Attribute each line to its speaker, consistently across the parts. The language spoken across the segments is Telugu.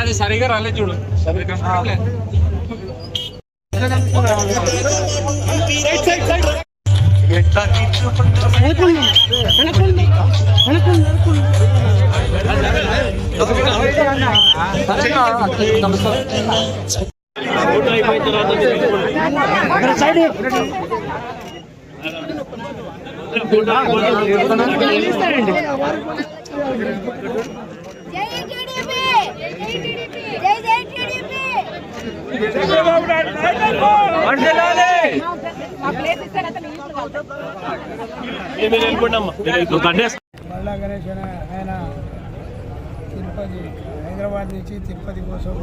Speaker 1: అది సరిగా రాలేదు చూడు.
Speaker 2: మల్లా గణేష్ ఆయన తిరుపతి హైదరాబాద్ నుంచి తిరుపతి కోసం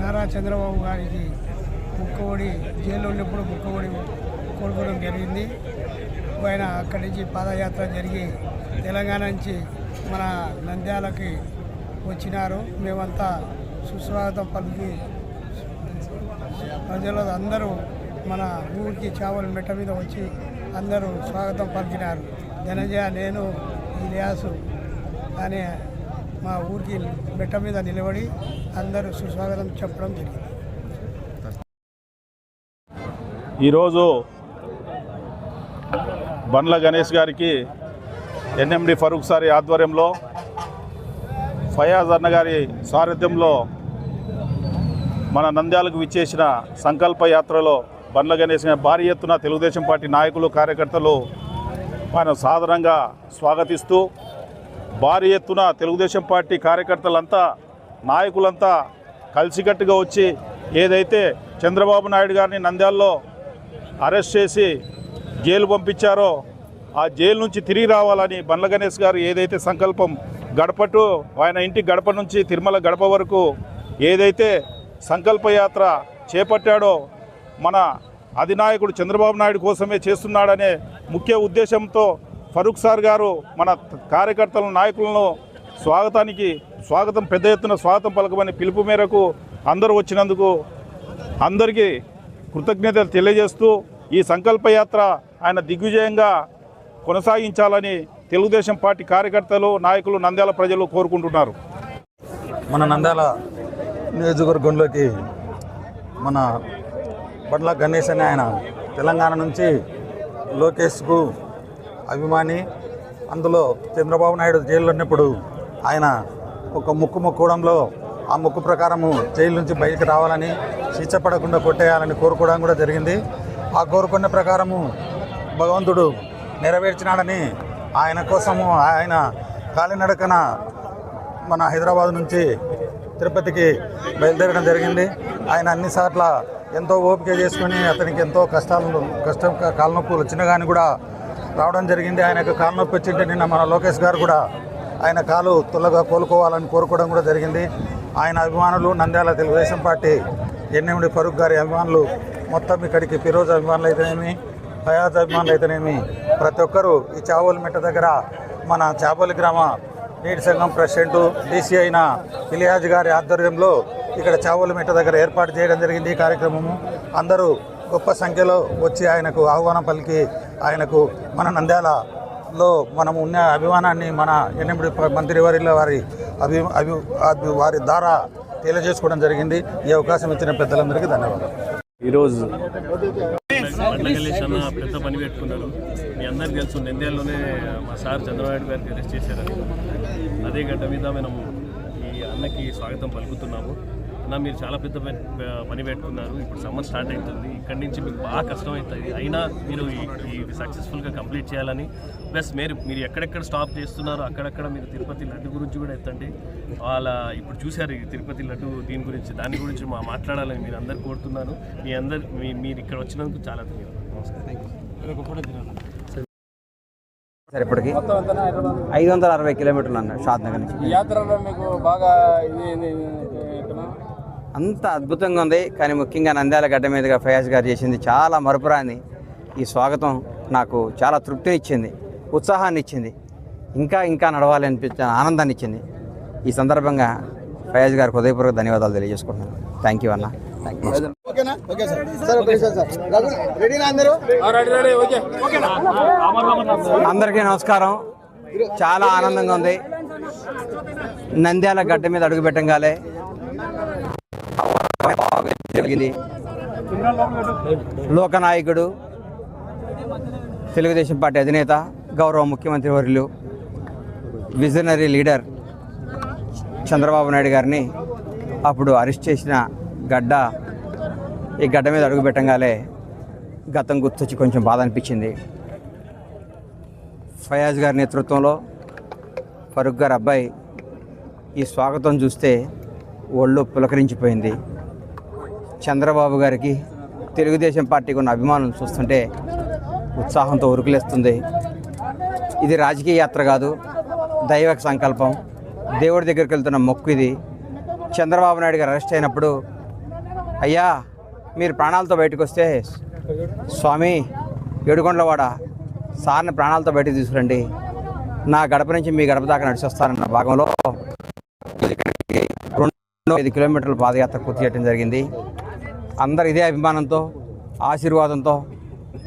Speaker 2: నారా చంద్రబాబు గారికి ముక్కఒడి జైల్లో ఉన్నప్పుడు ముక్కఒడి కోరుకోవడం జరిగింది. ఆయన అక్కడి నుంచి పాదయాత్ర జరిగి తెలంగాణ నుంచి మన నంద్యాలకి వచ్చినారు. మేమంతా సుస్వాగతం పలికి ప్రజలు అందరూ మన ఊరికి చావల మెట్ట మీద వచ్చి అందరూ స్వాగతం పలికినారు. ధనంజయ, నేను ఇలియాసు అనే మా ఊరికి మెట్ట మీద నిలబడి అందరూ సుస్వాగతం చెప్పడం జరిగింది.
Speaker 3: ఈరోజు బండ్ల గణేష్ గారికి ఎన్ఎండి ఫరూక్ సారి ఆధ్వర్యంలో, ఫయాజ్ అన్న గారి సారథ్యంలో మన నంద్యాలకు విచ్చేసిన సంకల్ప యాత్రలో బండ్ల గణేష్ భారీ ఎత్తున తెలుగుదేశం పార్టీ నాయకులు, కార్యకర్తలు ఆయన సాధారణంగా స్వాగతిస్తూ, భారీ ఎత్తున తెలుగుదేశం పార్టీ కార్యకర్తలంతా, నాయకులంతా కలిసికట్టుగా వచ్చి ఏదైతే చంద్రబాబు నాయుడు గారిని నంద్యాలలో అరెస్ట్ చేసి జైలు పంపించారో ఆ జైలు నుంచి తిరిగి రావాలని బండ్ల గణేష్ గారు ఏదైతే సంకల్పం గడపటు ఆయన ఇంటి గడప నుంచి తిరుమల గడప వరకు ఏదైతే సంకల్పయాత్ర చేపట్టాడో మన అధినాయకుడు చంద్రబాబు నాయుడు కోసమే చేస్తున్నాడనే ముఖ్య ఉద్దేశంతో ఫరూక్ సార్ గారు మన కార్యకర్తల నాయకులను స్వాగతం పెద్ద ఎత్తున స్వాగతం పలకమని పిలుపు మేరకు అందరూ వచ్చినందుకు అందరికీ కృతజ్ఞతలు తెలియజేస్తూ ఈ సంకల్పయాత్ర ఆయన దిగ్విజయంగా కొనసాగించాలని తెలుగుదేశం పార్టీ కార్యకర్తలు, నాయకులు, నంద్యాల ప్రజలు కోరుకుంటున్నారు.
Speaker 4: మన నంద్యాల నియోజకవర్గంలోకి మన బండ్ల గణేష్ అనే ఆయన తెలంగాణ నుంచి లోకేష్కు అభిమాని. అందులో చంద్రబాబు నాయుడు జైల్లో ఉన్నప్పుడు ఆయన ఒక ముక్కు మొక్కడంలో ఆ ముక్కు ప్రకారము జైలు నుంచి బయటకు రావాలని, శిక్ష పడకుండా కొట్టేయాలని కోరుకోవడం కూడా జరిగింది. ఆ కోరుకున్న ప్రకారము భగవంతుడు నెరవేర్చినాడని ఆయన కోసము ఆయన కాలినడకన మన హైదరాబాద్ నుంచి తిరుపతికి బయలుదేరడం జరిగింది. ఆయన అన్నిసార్ల ఎంతో ఓపిక చేసుకుని అతనికి ఎంతో కష్టం కాళ్ళనొప్పులు వచ్చినా కానీ కూడా రావడం జరిగింది. ఆయనకు కాళ్ళనొప్పి వచ్చింటే నిన్న మన లోకేష్ గారు కూడా ఆయన కాలు త్వరగా కోలుకోవాలని కోరుకోవడం కూడా జరిగింది. ఆయన అభిమానులు, నంద్యాల తెలుగుదేశం పార్టీ ఎన్ఎండి ఫరూక్ గారి అభిమానులు మొత్తం ఇక్కడికి ఫిరోజ్ అభిమానులు అయితేనేమి, ఫయాజ్ అభిమానులు అయితేనేమి ప్రతి ఒక్కరూ ఈ చావోలు మెట్ట దగ్గర మన చాపోలి గ్రామ నీటి సంఘం ప్రెసిడెంట్ డీసీ అయిన ఇలియాజ్ గారి ఆధ్వర్యంలో ఇక్కడ చావోలు మెట్ట దగ్గర ఏర్పాటు చేయడం జరిగింది. ఈ కార్యక్రమము అందరూ గొప్ప సంఖ్యలో వచ్చి ఆయనకు ఆహ్వానం పలికి ఆయనకు మన నంద్యాలలో మనం ఉన్న అభిమానాన్ని మన ఎన్నిమిది మంత్రివర్యుల వారి ద్వారా తెలియజేసుకోవడం జరిగింది. ఈ అవకాశం ఇచ్చిన పెద్దలందరికీ ధన్యవాదాలు.
Speaker 5: ఈరోజు బండ్ల గణేష్ అన్న పెద్ద పని పెట్టుకున్నారు. మీ అందరికీ తెలుసు, నంద్యాలలోనే మా సార్ చంద్రబాబు గారికి అరెస్ట్ చేశారని. అదే గంట మీద మనం ఈ అన్నకి స్వాగతం పలుకుతున్నాము. అన్న, మీరు చాలా పెద్ద పని పెట్టుకున్నారు. ఇప్పుడు సమ్మర్ స్టార్ట్ అవుతుంది, ఇక్కడి నుంచి మీకు బాగా కష్టం అవుతుంది. అయినా మీరు ఈ సక్సెస్ఫుల్గా కంప్లీట్ చేయాలని, ప్లస్ మీరు ఎక్కడెక్కడ స్టాప్ చేస్తున్నారో అక్కడక్కడ మీరు తిరుపతి లడ్డు గురించి కూడా ఎత్తండి. వాళ్ళ ఇప్పుడు చూశారు ఈ తిరుపతి లడ్డు, దాని గురించి మాట్లాడాలని మీరు అందరు కోరుతున్నాను. మీరు ఇక్కడ వచ్చినందుకు చాలా ధన్యవాదాలు.
Speaker 6: సార్ ఇప్పటికి 560 కిలోమీటర్లు అన్న షాద్ నగర్ నుంచి.
Speaker 1: యాత్రలో మీకు బాగా
Speaker 6: అంత అద్భుతంగా ఉంది. కానీ ముఖ్యంగా నంద్యాల గడ్డ మీదుగా ఫయాజ్ గారు చేసింది చాలా మరపురాని. ఈ స్వాగతం నాకు చాలా తృప్తినిచ్చింది, ఉత్సాహాన్ని ఇచ్చింది, ఇంకా నడవాలి అనిపించిన ఆనందాన్ని ఇచ్చింది. ఈ సందర్భంగా ఫయాజ్ గారికి హృదయపూర్వక ధన్యవాదాలు తెలియజేసుకుంటున్నాను. థ్యాంక్ యూ అన్న. అందరికీ నమస్కారం. చాలా ఆనందంగా ఉంది. నంద్యాల గడ్డ మీద అడుగుపెట్టంగానే జరిగింది. లోకనాయకుడు, తెలుగుదేశం పార్టీ అధినేత, గౌరవ ముఖ్యమంత్రి వర్యులు, విజనరీ లీడర్ చంద్రబాబు నాయుడు గారిని అప్పుడు అరెస్ట్ చేసిన గడ్డ. ఈ గడ్డ మీద అడుగుపెట్టంగానే గతం గుర్తొచ్చి కొంచెం బాధ అనిపించింది. ఫయాజ్ గారి నేతృత్వంలో ఫరూక్ గారి అబ్బాయి ఈ స్వాగతం చూస్తే ఒళ్ళు పులకరించిపోయింది. చంద్రబాబు గారికి తెలుగుదేశం పార్టీకి ఉన్న అభిమానం చూస్తుంటే ఉత్సాహంతో ఉరుకులేస్తుంది. ఇది రాజకీయ యాత్ర కాదు, దైవ సంకల్పం, దేవుడి దగ్గరికి వెళ్తున్న మొక్కు ఇది. చంద్రబాబు నాయుడు గారు అరెస్ట్ అయినప్పుడు, అయ్యా మీరు ప్రాణాలతో బయటకు వస్తే స్వామి ఏడుకొండలవాడ సార్ని ప్రాణాలతో బయటకు తీసుకురండి, నా గడప నుంచి మీ గడప దాకా నడిచి వస్తారన్న భాగంలో 205 కిలోమీటర్ల పాదయాత్ర పూర్తి చేయడం జరిగింది. అందరు ఇదే అభిమానంతో, ఆశీర్వాదంతో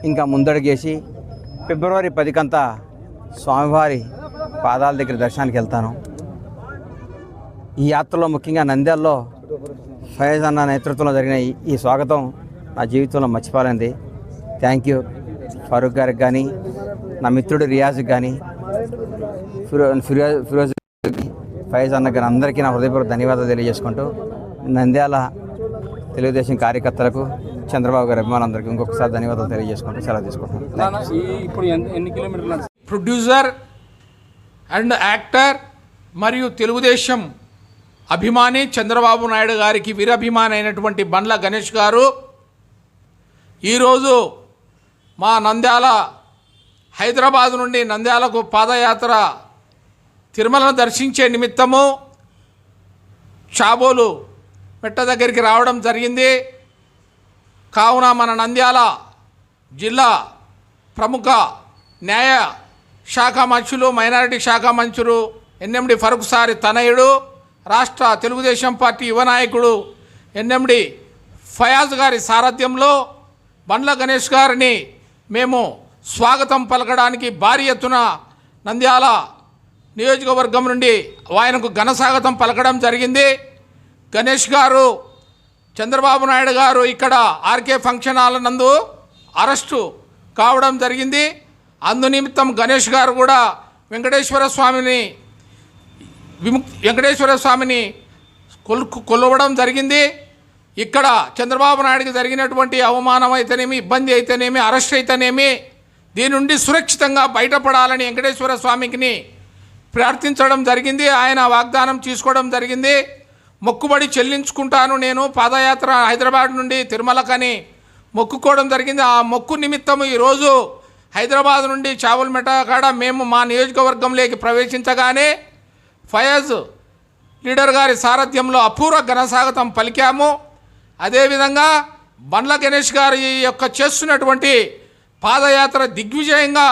Speaker 6: ఇంకా ముందడుగేసి ఫిబ్రవరి 10 స్వామివారి పాదాల దగ్గర దర్శనానికి వెళ్తాను. ఈ యాత్రలో ముఖ్యంగా నంద్యాలలో ఫయాజ్ అన్న నేతృత్వంలో జరిగిన ఈ స్వాగతం నా జీవితంలో మర్చిపోలేనిది. థ్యాంక్ యూ ఫరూక్ గారికి కానీ, నా మిత్రుడు రియాజ్కి కానీ, ఫిరోజ్ ఫయాజ్ అన్న గారి అందరికీ నా హృదయపూర్వక ధన్యవాదాలు తెలియజేసుకుంటూ, నంద్యాల తెలుగుదేశం కార్యకర్తలకు, చంద్రబాబు గారి అభిమానులందరికీ ఇంకొకసారి ధన్యవాదాలు తెలియజేసుకుంటూ సెలవు తీసుకుంటున్నాను.
Speaker 1: ఇప్పుడు ఎన్ని కిలోమీటర్లు?
Speaker 7: ప్రొడ్యూసర్ అండ్ యాక్టర్ మరియు తెలుగుదేశం అభిమాని చంద్రబాబు నాయుడు గారికి వీరాభిమాని అయినటువంటి బండ్ల గణేష్ గారు ఈరోజు మా నంద్యాల, హైదరాబాద్ నుండి నంద్యాలకు పాదయాత్ర తిరుమలను దర్శించే నిమిత్తము చాబోలు మెట్ట దగ్గరికి రావడం జరిగింది. కావున మన నంద్యాల జిల్లా ప్రముఖ న్యాయ శాఖ మంత్రులు, మైనారిటీ శాఖ మంత్రులు ఎన్ఎండి ఫరూక్ సారి తనయుడు, రాష్ట్ర తెలుగుదేశం పార్టీ యువ నాయకుడు ఎన్ఎండి ఫయాజ్ గారి సారథ్యంలో బండ్ల గణేష్ గారిని మేము స్వాగతం పలకడానికి భారీ ఎత్తున నంద్యాల నియోజకవర్గం నుండి ఆయనకు ఘన స్వాగతం పలకడం జరిగింది. గణేష్ గారు, చంద్రబాబు నాయుడు గారు ఇక్కడ ఆర్కే ఫంక్షన్ హాల్ నందు అరెస్టు కావడం జరిగింది. అందునిమిత్తం గణేష్ గారు కూడా వెంకటేశ్వర స్వామిని కొలవడం జరిగింది. ఇక్కడ చంద్రబాబు నాయుడికి జరిగినటువంటి అవమానం అయితేనేమి, ఇబ్బంది అయితేనేమి, అరెస్ట్ అయితేనేమి, దీని నుండి సురక్షితంగా బయటపడాలని వెంకటేశ్వర స్వామికి ప్రార్థించడం జరిగింది. ఆయన వాగ్దానం తీసుకోవడం జరిగింది. మొక్కుబడి చెల్లించుకుంటాను నేను పాదయాత్ర హైదరాబాద్ నుండి తిరుమలకని మొక్కుకోవడం జరిగింది. ఆ మొక్కు నిమిత్తం ఈరోజు హైదరాబాద్ నుండి చావల్మెట కాడ మేము మా నియోజకవర్గంలోకి ప్రవేశించగానే ఫయాజ్ లీడర్ గారి సారథ్యంలో అపూర్వ ఘనస్వాగతం పలికాము. అదేవిధంగా బండ్ల గణేష్ గారి యొక్క చేస్తున్నటువంటి పాదయాత్ర దిగ్విజయంగా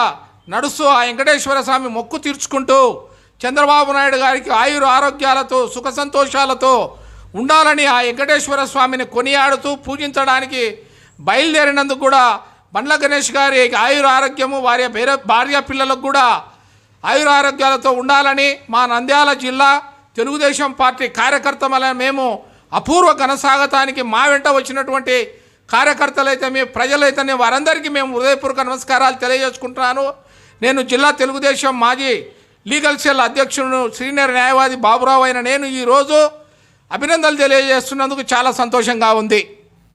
Speaker 7: నడుస్తూ ఆ వెంకటేశ్వర స్వామి మొక్కు తీర్చుకుంటూ చంద్రబాబు నాయుడు గారికి ఆయుర ఆరోగ్యాలతో, సుఖ సంతోషాలతో ఉండాలని ఆ వెంకటేశ్వర స్వామిని కొనియాడుతూ పూజించడానికి బయలుదేరినందుకు కూడా బండ్ల గణేష్ గారి ఆయుర ఆరోగ్యము, వారి భార్య పిల్లలకు కూడా ఆయుర ఆరోగ్యాలతో ఉండాలని మా నంద్యాల జిల్లా తెలుగుదేశం పార్టీ కార్యకర్తల మేము అపూర్వ ఘనస్వాగతానికి మా వెంట వచ్చినటువంటి కార్యకర్తలైతే ప్రజలైతే వారందరికీ మేము హృదయపూర్వక నమస్కారాలు తెలియజేసుకుంటున్నాను. నేను జిల్లా తెలుగుదేశం మాజీ లీగల్ సెల్ అధ్యక్షుడు, సీనియర్ న్యాయవాది బాబురావు అయిన నేను ఈరోజు అభినందనలు తెలియజేస్తున్నందుకు చాలా సంతోషంగా ఉంది.